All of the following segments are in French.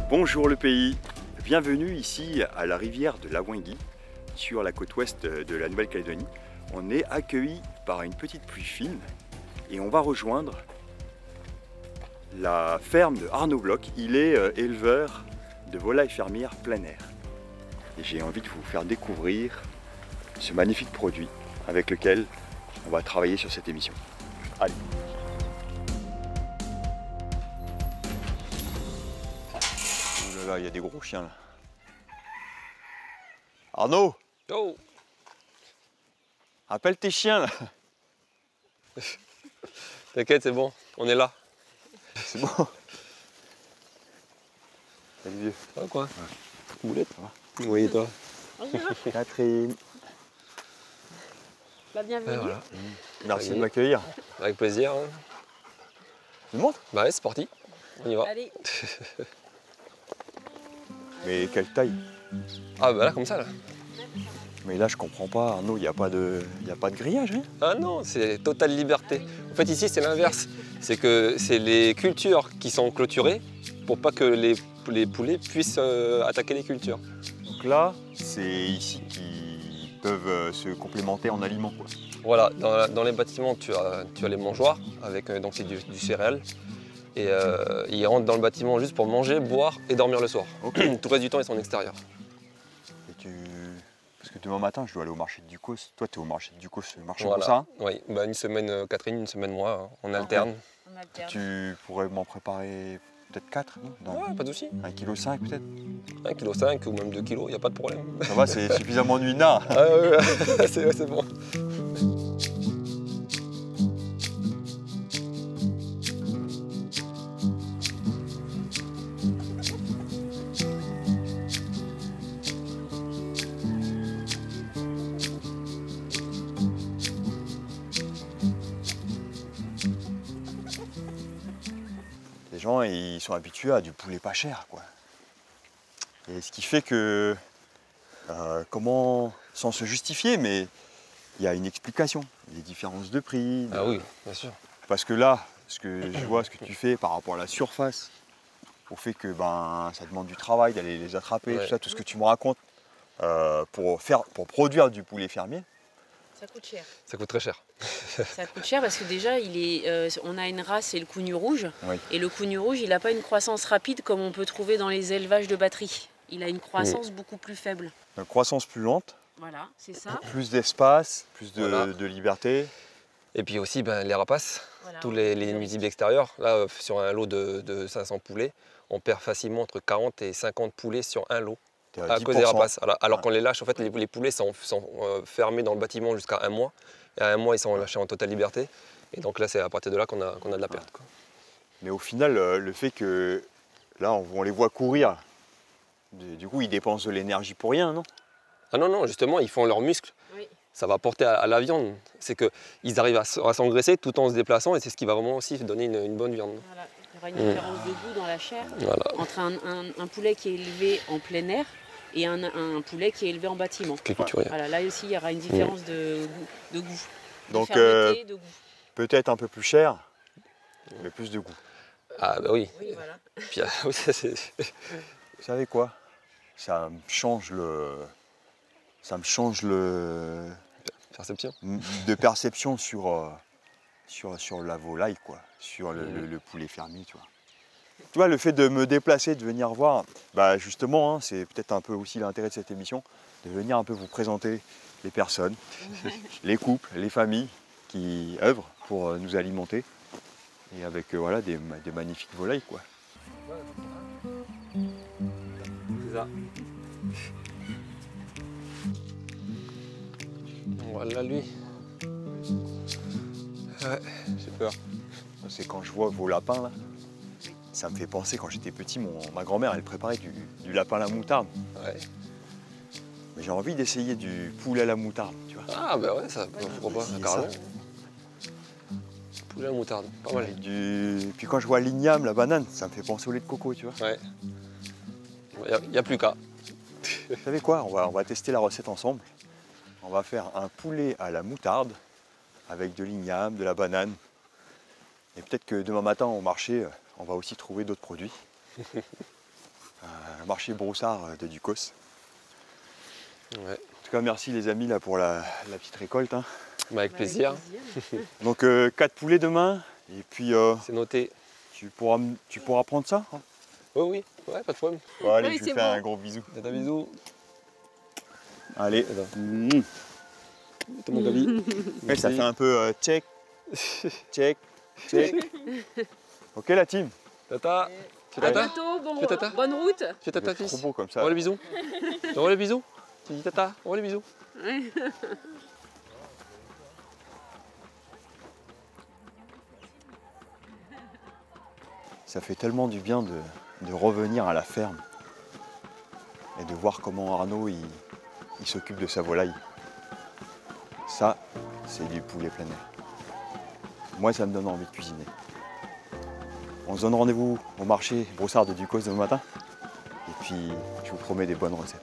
Bonjour le pays, bienvenue ici à la rivière de Lawingui, sur la côte ouest de la Nouvelle-Calédonie. On est accueilli par une petite pluie fine et on va rejoindre la ferme de Arnaud Bloch. Il est éleveur de volailles fermières plein air. Et j'ai envie de vous faire découvrir ce magnifique produit avec lequel on va travailler sur cette émission. Allez. Oh là là, il y a des gros chiens là. Arnaud! Oh! Appelle tes chiens là! T'inquiète, c'est bon, on est là. C'est bon. Salut vieux. Ça va quoi? Ouais. Boulette? Ça va? Oui, et toi? Bonjour. Catherine. Bah, bienvenue. Ouais, voilà. Merci de Salut. m'accueillir. Avec plaisir. Hein. Tu me montres? Bah ouais, c'est parti. On y va. Allez. Mais quelle taille? Ah bah là, comme ça là. Mais là je comprends pas Arnaud, il n'y a pas de grillage. Hein? Ah non, c'est totale liberté. En fait ici c'est l'inverse. C'est que c'est les cultures qui sont clôturées pour pas que les poulets puissent attaquer les cultures. Donc là, c'est ici qu'ils peuvent se complémenter en aliments, quoi. Voilà, dans les bâtiments tu as les mangeoires avec donc c'est du céréal. Et ils rentrent dans le bâtiment juste pour manger, boire et dormir le soir. Okay. Tout le reste du temps ils sont en extérieur. Et parce que demain matin je dois aller au marché de Ducos. Toi tu es au marché de Ducos, le marché Voilà. pour ça. Hein? Oui, bah, une semaine Catherine, une semaine moi, on alterne. On alterne. Tu pourrais m'en préparer peut-être 4, non? Ouais, pas de souci. 1,5 kg peut-être? 1,5 kg ou même 2 kg, il n'y a pas de problème. Ça va, c'est suffisamment nuinard. Ah ouais, c'est bon. Les gens ils sont habitués à du poulet pas cher, quoi. Et ce qui fait que, comment, sans se justifier, mais il y a une explication, des différences de prix. Ah oui, bien sûr. Parce que là, ce que je vois, ce que tu fais par rapport à la surface, au fait que ça demande du travail d'aller les attraper, Ouais. tout ça, tout ce que tu me racontes, pour produire du poulet fermier. Ça coûte cher. Ça coûte très cher. Ça coûte cher parce que déjà, on a une race, c'est le cougnou rouge. Oui. Et le cougnou rouge, il n'a pas une croissance rapide comme on peut trouver dans les élevages de batterie. Il a une croissance beaucoup plus faible. Une croissance plus lente, Voilà, c'est ça. plus d'espace, plus Voilà. de liberté. Et puis aussi les rapaces, Voilà. tous les nuisibles extérieurs. Là, sur un lot de 500 poulets, on perd facilement entre 40 et 50 poulets sur un lot. T'es À 10%. cause des rapaces. Alors Ouais. qu'on les lâche, en fait, les poulets sont fermés dans le bâtiment jusqu'à un mois. Et à un mois, ils sont lâchés en totale liberté. Et donc là, c'est à partir de là qu'on a de la perte, quoi. Mais au final, le fait que là, on les voit courir, du coup, ils dépensent de l'énergie pour rien, non? Ah non, non, justement, ils font leurs muscles. Oui. Ça va apporter à la viande. C'est qu'ils arrivent à s'engraisser tout en se déplaçant et c'est ce qui va vraiment aussi donner une bonne viande. Voilà. Il y aura une différence de goût dans la chair Voilà. entre un poulet qui est élevé en plein air et un poulet qui est élevé en bâtiment. Culturel. Voilà, là aussi, il y aura une différence de goût. Donc, de fermeté, de goût. peut-être un peu plus cher, mais plus de goût. Ah bah oui. Oui, voilà. Puis, oui, ça, c'est... Vous savez quoi? Ça me change Perception. de perception sur la volaille, quoi, sur le poulet fermier, tu vois. Tu vois, le fait de me déplacer, de venir voir, bah justement, hein, c'est peut-être un peu aussi l'intérêt de cette émission, de venir un peu vous présenter les personnes, les couples, les familles qui œuvrent pour nous alimenter, et avec voilà, des magnifiques volailles, quoi. C'est ça. Voilà lui. Ouais. J'ai peur. C'est quand je vois vos lapins là, ça me fait penser quand j'étais petit, ma grand-mère elle préparait du lapin à la moutarde. Ouais. Mais j'ai envie d'essayer du poulet à la moutarde, tu vois. Ah bah ouais, ça, pourquoi pas, Essayer carrément. ça. Poulet à moutarde, pas mal. Puis quand je vois l'igname, la banane, ça me fait penser au lait de coco, tu vois. Ouais. Il n'y a plus qu'à. Vous savez quoi, on va tester la recette ensemble. On va faire un poulet à la moutarde avec de l'igname, de la banane. Et peut-être que demain matin au marché, on va aussi trouver d'autres produits. marché Broussard de Ducos. Ouais. En tout cas, merci les amis là, pour la petite récolte. Hein. Bah, avec plaisir. Donc 4 poulets demain, et puis C'est noté. tu pourras prendre ça. Hein. Oui, ouais, pas de problème. Bon, allez, Oui, je lui c'est fais bon. un gros bisou. Tata, bisous. Allez. T'as mon Gabi. Ouais, ça fait un peu check, check, check. Ok la team. Tata. Tu À fais tata? bientôt, Fais tata. bonne route. Tu fais tata, Vous êtes fils? trop beau comme ça. Envoie les bisous. Envoie les bisous. Tu dis tata, envoie les bisous. Ça fait tellement du bien de revenir à la ferme et de voir comment Arnaud il s'occupe de sa volaille. Ça, c'est du poulet plein air. Moi, ça me donne envie de cuisiner. On se donne rendez-vous au marché Broussard de Ducos demain matin. Et puis, je vous promets des bonnes recettes.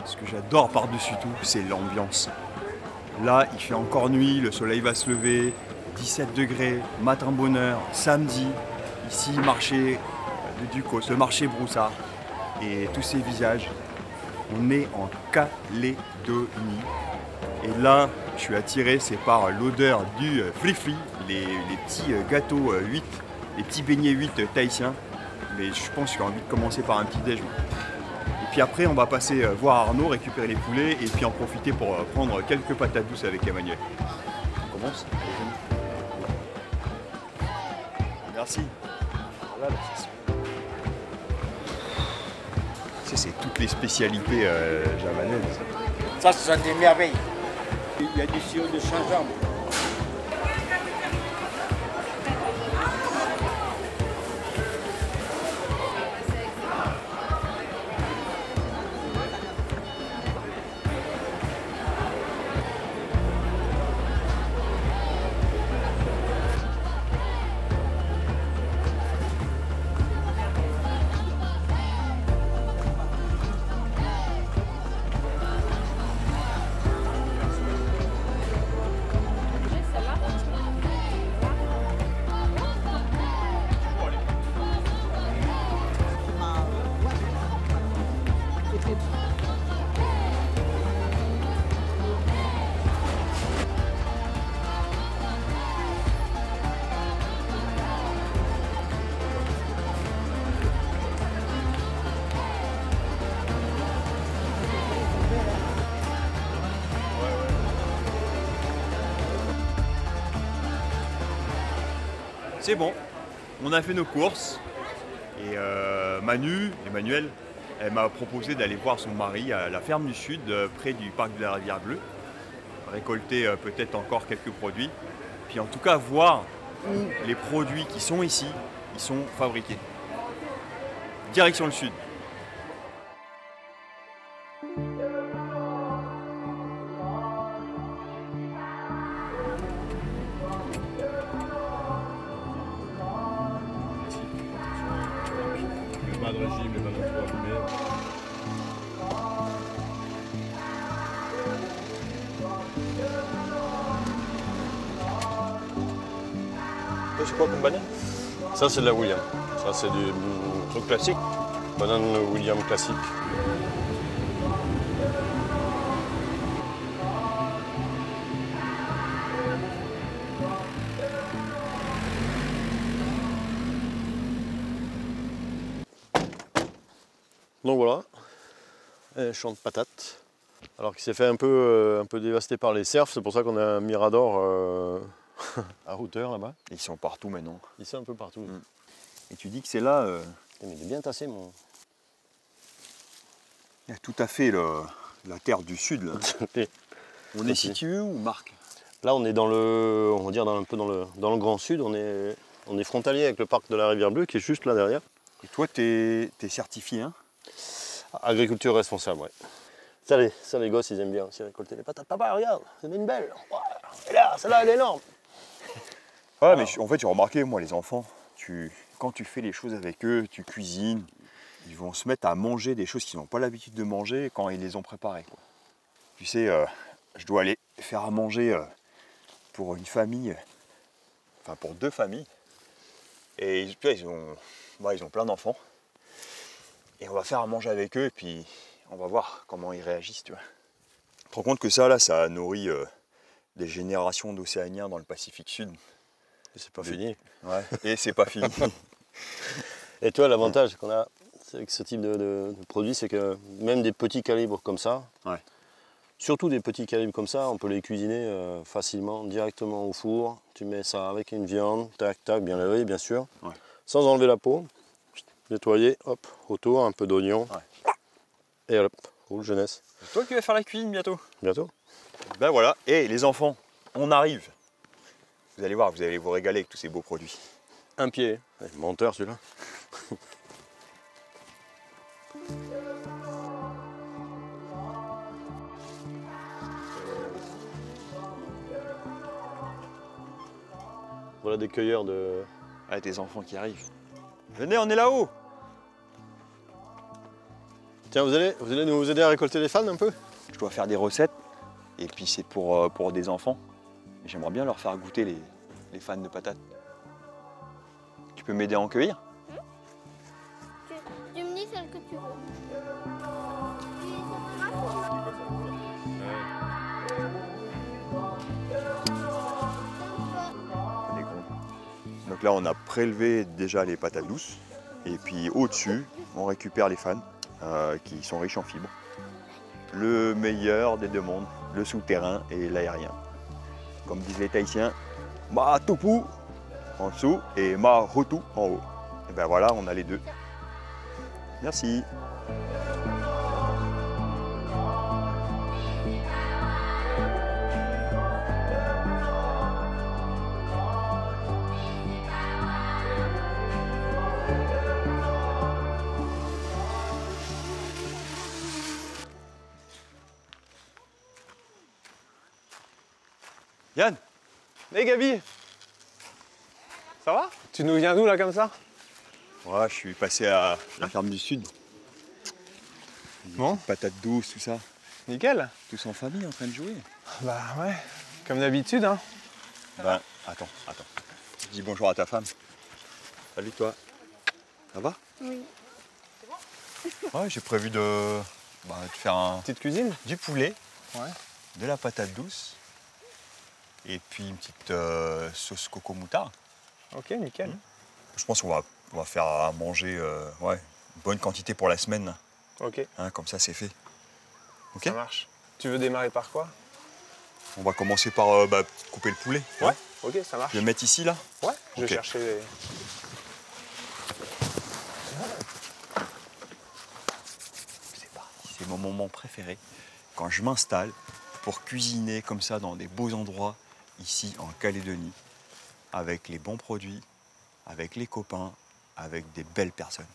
Ce que j'adore par-dessus tout, c'est l'ambiance. Là, il fait encore nuit, le soleil va se lever, 17 degrés, matin bonheur, samedi, ici, marché de Ducos, le marché Broussard, et tous ces visages. On est en Calédonie. Et là, je suis attiré, c'est par l'odeur du frifri, les petits gâteaux 8, les petits beignets 8 tahitiens. Mais je pense que j'ai envie de commencer par un petit déj. Et puis après, on va passer voir Arnaud, récupérer les poulets et puis en profiter pour prendre quelques patates douces avec Emmanuel. On commence. Merci. Voilà, c'est toutes les spécialités javanaises. Ça, ce sont des merveilles. Il y a du sirop de gingembre. C'est bon, on a fait nos courses et Emmanuel, elle m'a proposé d'aller voir son mari à la ferme du Sud, près du parc de la Rivière Bleue, récolter peut-être encore quelques produits, puis en tout cas voir où les produits qui sont ici, ils sont fabriqués. Direction le Sud. Pas de régime, les bananes trop allumées. C'est quoi comme banane? Ça, c'est de la William. Ça, c'est du truc classique. Banane William classique. Donc voilà, un champ de patates. Alors qu'il s'est fait un peu dévasté par les cerfs, c'est pour ça qu'on a un mirador à hauteur là-bas. Ils sont partout maintenant. Ils sont un peu partout. Et tu dis que c'est là, Mais il est bien tassé mon. il y a tout à fait la terre du sud. Là. On est situé où, Marc? Là on est dans le, on va dire un peu dans le grand sud, on est frontalier avec le parc de la Rivière Bleue qui est juste là derrière. Et toi, t'es certifié, hein? Agriculture responsable, ouais. Ça les gosses ils aiment bien aussi récolter les patates. Papa regarde, c'est une belle. Et là, celle-là elle est énorme. Ouais, mais en fait, j'ai remarqué, moi, les enfants, quand tu fais les choses avec eux, tu cuisines, ils vont se mettre à manger des choses qu'ils n'ont pas l'habitude de manger quand ils les ont préparées, quoi. Tu sais, je dois aller faire à manger pour une famille, enfin pour 2 familles, et ils ont plein d'enfants, et on va faire à manger avec eux, et puis on va voir comment ils réagissent, tu vois. Tu te rends compte que ça, là, ça nourrit des générations d'Océaniens dans le Pacifique Sud. C'est pas fini. Ouais, et c'est pas fini. Et toi, l'avantage qu'on a avec ce type de produit, c'est que même des petits calibres comme ça, Ouais. surtout des petits calibres comme ça, on peut les cuisiner facilement, directement au four. Tu mets ça avec une viande, tac, tac, bien lavé, bien sûr, Ouais. sans enlever la peau, nettoyer, hop, autour, un peu d'oignon, Ouais. et hop, roule jeunesse. C'est toi qui vas faire la cuisine bientôt. Bientôt. Ben voilà, et les enfants, on arrive. Vous allez voir, vous allez vous régaler avec tous ces beaux produits. Un pied. Menteur celui-là. Voilà des cueilleurs de... Ah, tes enfants qui arrivent. Venez, on est là-haut. Tiens, vous allez nous aider à récolter les fans un peu? Je dois faire des recettes, et puis c'est pour des enfants. J'aimerais bien leur faire goûter les fans de patates. Tu peux m'aider à en cueillir? Tu me dis celle que tu veux. Donc là, on a prélevé déjà les patates douces. Et puis au-dessus, on récupère les fans qui sont riches en fibres. Le meilleur des 2 mondes, le souterrain et l'aérien. Comme disent les Tahitiens, ma topu en dessous et ma rotu en haut. Et ben voilà, on a les 2. Merci. Yann. Hey Gabi, ça va? Tu nous viens d'où là comme ça? Ouais, je suis passé à la ferme du Sud. Bon. Patates douces, tout ça. Nickel. Tous en famille en train de jouer. Bah ouais, comme d'habitude hein. Ben, attends. Dis bonjour à ta femme. Salut toi. Ça va? Oui. Ouais, j'ai prévu de faire Petite cuisine? du poulet, Ouais. de la patate douce et puis une petite sauce coco moutarde. Ok, nickel. Je pense qu'on va faire à manger une bonne quantité pour la semaine. Ok, Hein, comme ça, c'est fait. Ok. ça marche. Tu veux démarrer par quoi? On va commencer par couper le poulet. Ouais. Ok, ça marche. Je vais le mettre ici, là. Ouais, je vais Ok. chercher les... C'est parti. C'est mon moment préféré. Quand je m'installe pour cuisiner comme ça dans des beaux endroits, ici en Calédonie, avec les bons produits, avec les copains, avec des belles personnes.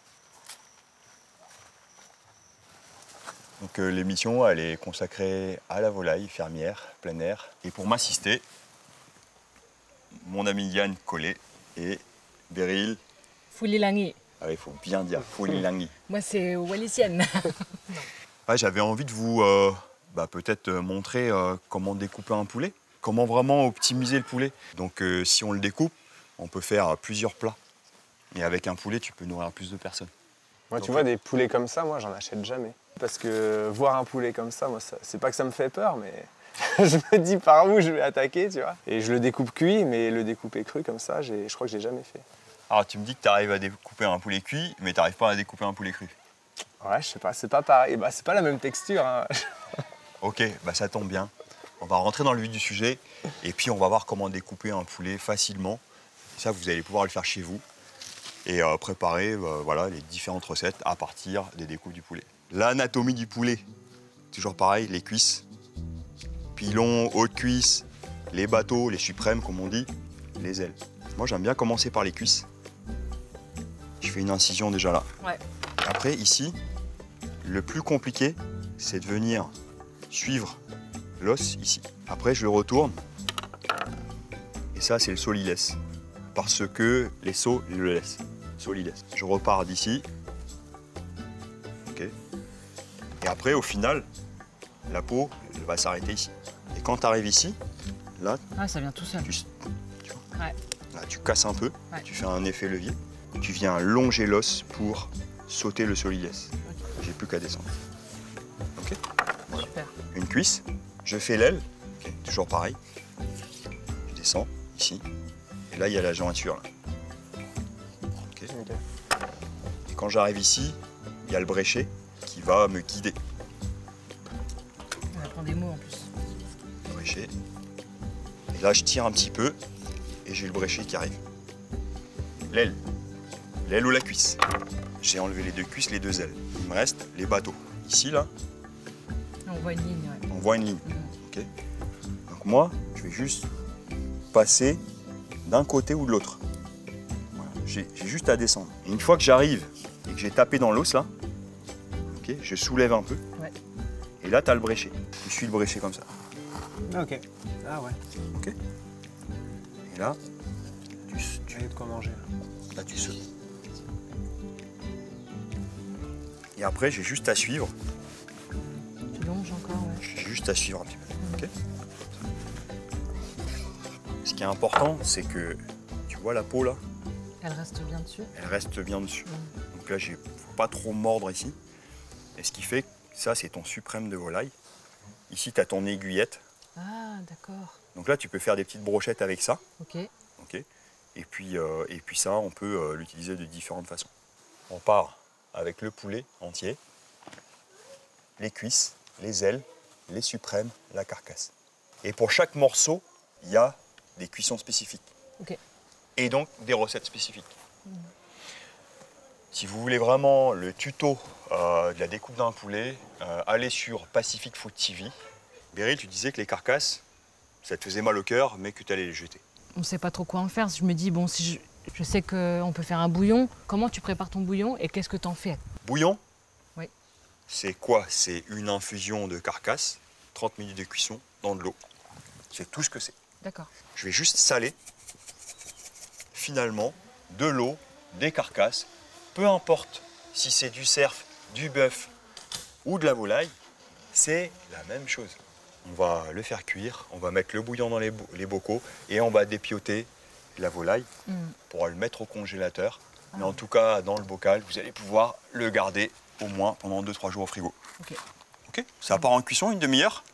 Donc l'émission, elle est consacrée à la volaille fermière, plein air. Et pour m'assister, mon ami Yann Collet et Beryl. Fulilangi. Ah, il faut bien dire Fulilangi. Moi, c'est wallisienne. Ouais, j'avais envie de vous peut-être montrer comment découper un poulet, comment vraiment optimiser le poulet. Donc si on le découpe, on peut faire plusieurs plats. Et avec un poulet, tu peux nourrir plus de personnes. Moi, tu vois, des poulets comme ça, moi, j'en achète jamais. Parce que voir un poulet comme ça, moi, c'est pas que ça me fait peur, mais je me dis par où je vais attaquer, tu vois. Et je le découpe cuit, mais le découper cru comme ça, je crois que j'ai jamais fait. Alors tu me dis que tu arrives à découper un poulet cuit, mais tu n'arrives pas à découper un poulet cru. Ouais, je sais pas, c'est pas pareil. Bah, c'est pas la même texture. Hein. Ok, bah ça tombe bien. On va rentrer dans le vif du sujet et puis on va voir comment découper un poulet facilement. Ça, vous allez pouvoir le faire chez vous et préparer voilà, les différentes recettes à partir des découpes du poulet. L'anatomie du poulet, toujours pareil, les cuisses, pilon, haute cuisse, les bateaux, les suprêmes comme on dit, les ailes. Moi j'aime bien commencer par les cuisses. Je fais une incision déjà là. Ouais. Après ici, le plus compliqué, c'est de venir suivre l'os ici. Après je le retourne et ça c'est le solilès parce que les sauts le laissent. Solilès. Je repars d'ici. Ok. Et après au final, la peau elle va s'arrêter ici. Et quand tu arrives ici, là, Ah, ça vient tout seul. tu vois, Ouais. là, tu casses un peu, Ouais. tu fais un effet levier, tu viens longer l'os pour sauter le solilès. J'ai plus qu'à descendre. Ok. Voilà. Super. Une cuisse, je fais l'aile, ok, toujours pareil. Je descends ici, et là il y a la jointure. Là. Ok. Ok. Et quand j'arrive ici, il y a le bréchet qui va me guider. On apprend des mots en plus. Bréchet. Et là je tire un petit peu et j'ai le bréchet qui arrive. L'aile. L'aile ou la cuisse. J'ai enlevé les deux cuisses, les deux ailes. Il me reste les bateaux. Ici là, On voit une ligne, ouais. on voit une ligne. Ok. Donc moi, je vais juste passer d'un côté ou de l'autre. Voilà. J'ai juste à descendre. Et une fois que j'arrive et que j'ai tapé dans l'os là, ok, je soulève un peu. Ouais. Et là, tu as le bréchet. Tu suis le bréchet comme ça. Ok. Ah ouais. Ok. Et là, J'ai de quoi manger. là tu sautes. Et après, j'ai juste à suivre. Tu longes encore, ouais. J'ai juste à suivre un petit peu. Ok. Ce qui est important, c'est que tu vois la peau là, Elle reste bien dessus. elle reste bien dessus. Donc là, il ne faut pas trop mordre ici. Et ce qui fait que ça, c'est ton suprême de volaille. Ici, tu as ton aiguillette. Ah, d'accord. Donc là, tu peux faire des petites brochettes avec ça. Ok. Ok. Et puis ça, on peut l'utiliser de différentes façons. On part avec le poulet entier, les cuisses, les ailes, les suprêmes, la carcasse. Et pour chaque morceau, il y a des cuissons spécifiques. Ok. Et donc des recettes spécifiques. Si vous voulez vraiment le tuto de la découpe d'un poulet, allez sur Pacific Food TV. Beryl, tu disais que les carcasses, ça te faisait mal au cœur, mais que tu allais les jeter. On ne sait pas trop quoi en faire. Je me dis, bon, si je sais qu'on peut faire un bouillon. Comment tu prépares ton bouillon et qu'est-ce que tu en fais? Bouillon, Oui. c'est quoi? C'est une infusion de carcasse, 30 minutes de cuisson dans de l'eau. C'est tout ce que c'est. D'accord. Je vais juste saler, finalement, de l'eau, des carcasses, peu importe si c'est du cerf, du bœuf ou de la volaille, c'est la même chose. On va le faire cuire, on va mettre le bouillon dans les bocaux et on va dépioter la volaille pour le mettre au congélateur. Mais en tout cas, dans le bocal, vous allez pouvoir le garder au moins pendant 2-3 jours au frigo. Ok. Ok. Ça part en cuisson une demi-heure.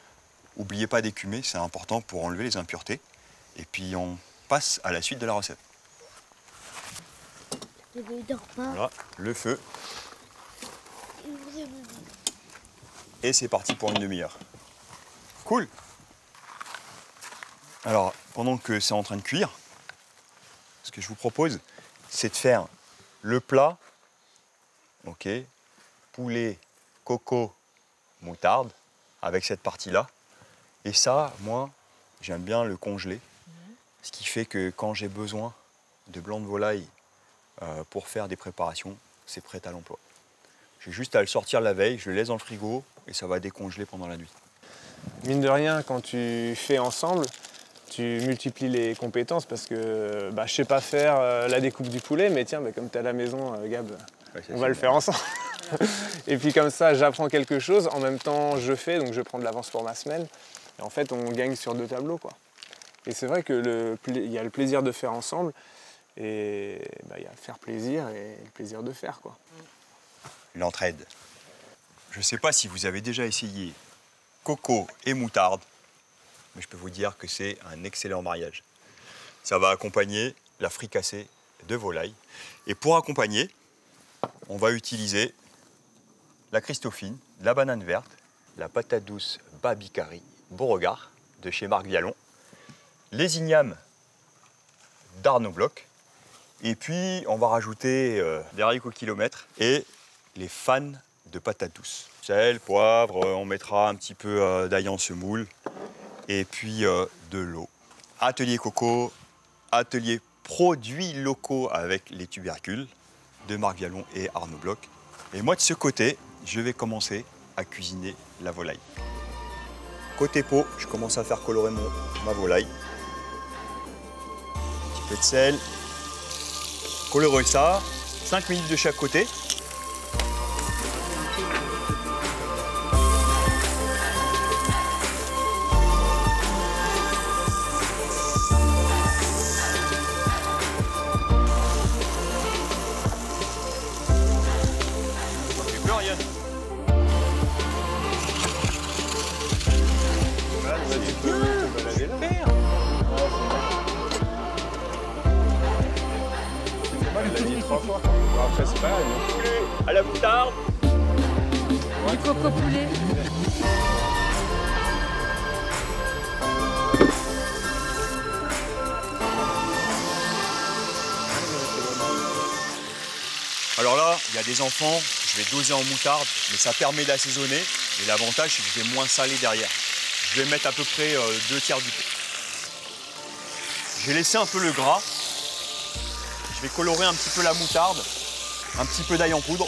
N'oubliez pas d'écumer, c'est important pour enlever les impuretés. Et puis on passe à la suite de la recette. Bébé, il dort pas. Voilà, le feu. Et c'est parti pour une demi-heure. Cool. Alors, pendant que c'est en train de cuire, ce que je vous propose, c'est de faire le plat, ok, poulet, coco, moutarde, avec cette partie-là. Et ça, moi, j'aime bien le congeler, ce qui fait que quand j'ai besoin de blanc de volaille pour faire des préparations, c'est prêt à l'emploi. J'ai juste à le sortir la veille, je le laisse dans le frigo et ça va décongeler pendant la nuit. Mine de rien, quand tu fais ensemble, tu multiplies les compétences parce que je sais pas faire la découpe du poulet, mais tiens, comme tu es à la maison, Gab, Ouais, ça, on va le faire ensemble. Et puis comme ça, j'apprends quelque chose, en même temps je fais, donc je prends de l'avance pour ma semaine. Et en fait, on gagne sur 2 tableaux, quoi. Et c'est vrai que il y a le plaisir de faire ensemble, et il y a faire plaisir et le plaisir de faire, quoi. L'entraide. Je ne sais pas si vous avez déjà essayé coco et moutarde, mais je peux vous dire que c'est un excellent mariage. Ça va accompagner la fricassée de volaille. Et pour accompagner, on va utiliser la Christophine, la banane verte, la patate douce Babicari Beauregard de chez Marc Vialon, les ignames d'Arnaud Bloch, et puis on va rajouter des haricots kilomètres et les fans de patates douces. Sel, poivre, on mettra un petit peu d'ail en semoule et puis de l'eau. Atelier coco, atelier produits locaux avec les tubercules de Marc Vialon et Arnaud Bloch. Et moi de ce côté, je vais commencer à cuisiner la volaille. Côté pot, je commence à faire colorer ma volaille. Un petit peu de sel. Colorer ça, 5 minutes de chaque côté. Elle l'a dit 3 fois. Bon, après, c'est pas grave. À la moutarde. Du coco poulet. Alors là, il y a des enfants, je vais doser en moutarde, mais ça permet d'assaisonner. Et l'avantage, c'est que je vais moins saler derrière. Je vais mettre à peu près 2 tiers du pot. J'ai laissé un peu le gras. Je vais colorer un petit peu la moutarde, un petit peu d'ail en poudre.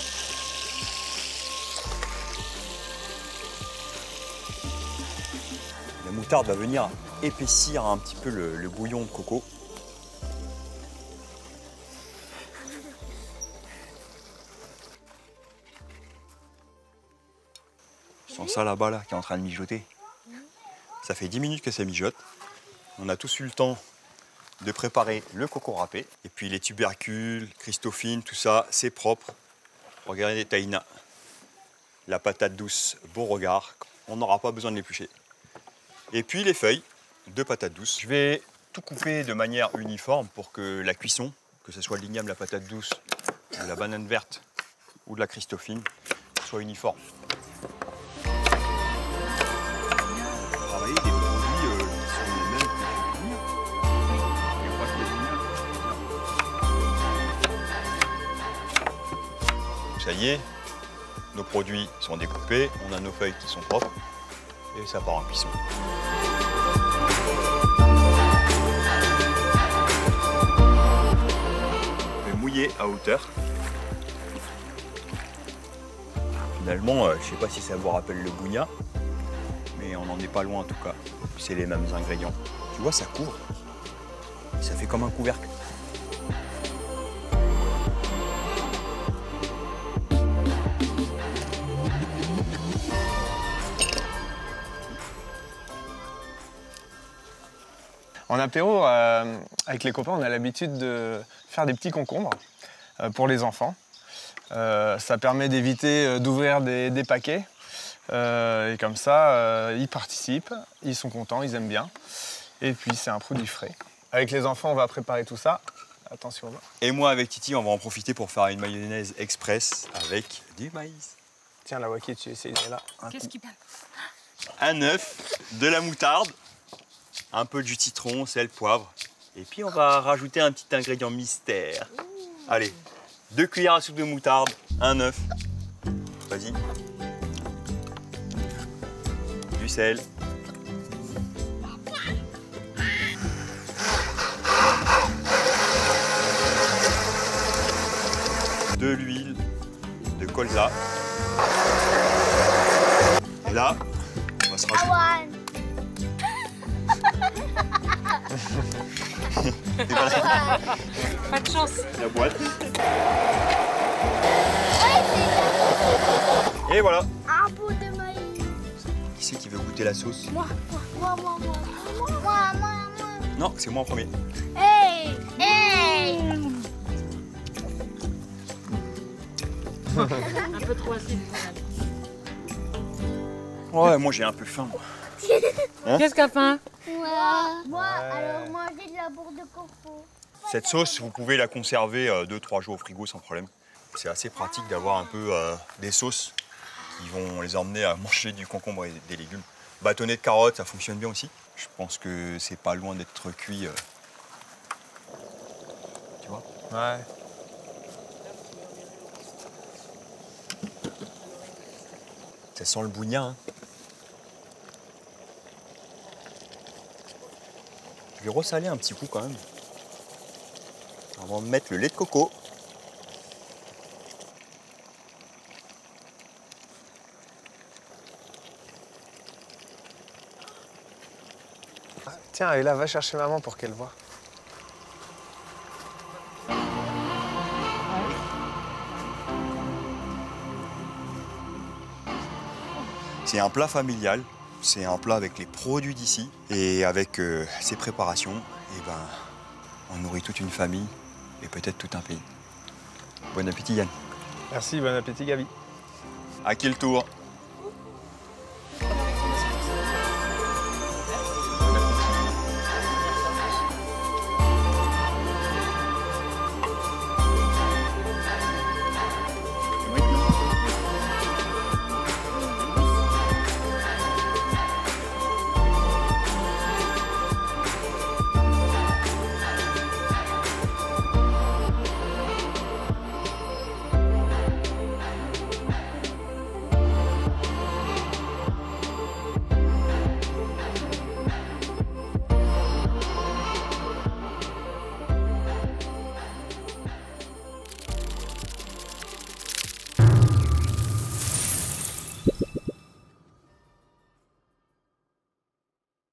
La moutarde va venir épaissir un petit peu le bouillon de coco. Je sens ça là-bas, là, qui est en train de mijoter. Ça fait 10 minutes que ça mijote. On a tous eu le temps de préparer le coco râpé. Et puis les tubercules, Christophine, tout ça, c'est propre. Regardez Taïna, la patate douce Beauregard. On n'aura pas besoin de l'éplucher. Et puis les feuilles de patate douce. Je vais tout couper de manière uniforme pour que la cuisson, que ce soit l'igname, la patate douce, de la banane verte ou de la Christophine, soit uniforme. Travailler des produits qui sont les mêmes que ça y est, nos produits sont découpés, on a nos feuilles qui sont propres et ça part en cuisson. Je vais mouiller à hauteur. Finalement, je ne sais pas si ça vous rappelle le bougna, mais on n'en est pas loin en tout cas. C'est les mêmes ingrédients. Tu vois, ça couvre. Ça fait comme un couvercle. En apéro, avec les copains, on a l'habitude de faire des petits concombres pour les enfants. Ça permet d'éviter d'ouvrir des paquets. Et comme ça, ils participent, ils sont contents, ils aiment bien. Et puis, c'est un produit frais. Avec les enfants, on va préparer tout ça. Attention là. Et moi, avec Titi, on va en profiter pour faire une mayonnaise express avec du maïs. Tiens, la Waki, tu essayes là. Qu'est-ce qui... Un œuf, de la moutarde, un peu de jus de citron, sel, poivre. Et puis, on va rajouter un petit ingrédient mystère. Allez, 2 cuillères à soupe de moutarde, un œuf. Vas-y. Du sel. De l'huile de colza. Et là, on va se rajouter. Et voilà, Pas de chance. la boîte. Et voilà. Un pot de maïs. Qui c'est qui veut goûter la sauce? Moi. Non, c'est moi en premier. Hey. Un peu trop acide. Ouais, moi j'ai un peu faim. Moi. Qu'est-ce qu'a faim? Moi, alors manger de la bourre de coco. Cette sauce, vous pouvez la conserver 2-3 jours au frigo sans problème. C'est assez pratique d'avoir un peu des sauces qui vont les emmener à manger du concombre et des légumes. Bâtonnet de carottes, ça fonctionne bien aussi. Je pense que c'est pas loin d'être cuit. Tu vois? Ouais. Ça sent le bougna. Hein. Je vais ressaler un petit coup quand même. Avant de mettre le lait de coco. Tiens, et là, va chercher maman pour qu'elle voie. C'est un plat familial, c'est un plat avec les produits d'ici et avec ces préparations, et ben, on nourrit toute une famille et peut-être tout un pays. Bon appétit Yann. Merci, bon appétit Gabi. À qui le tour?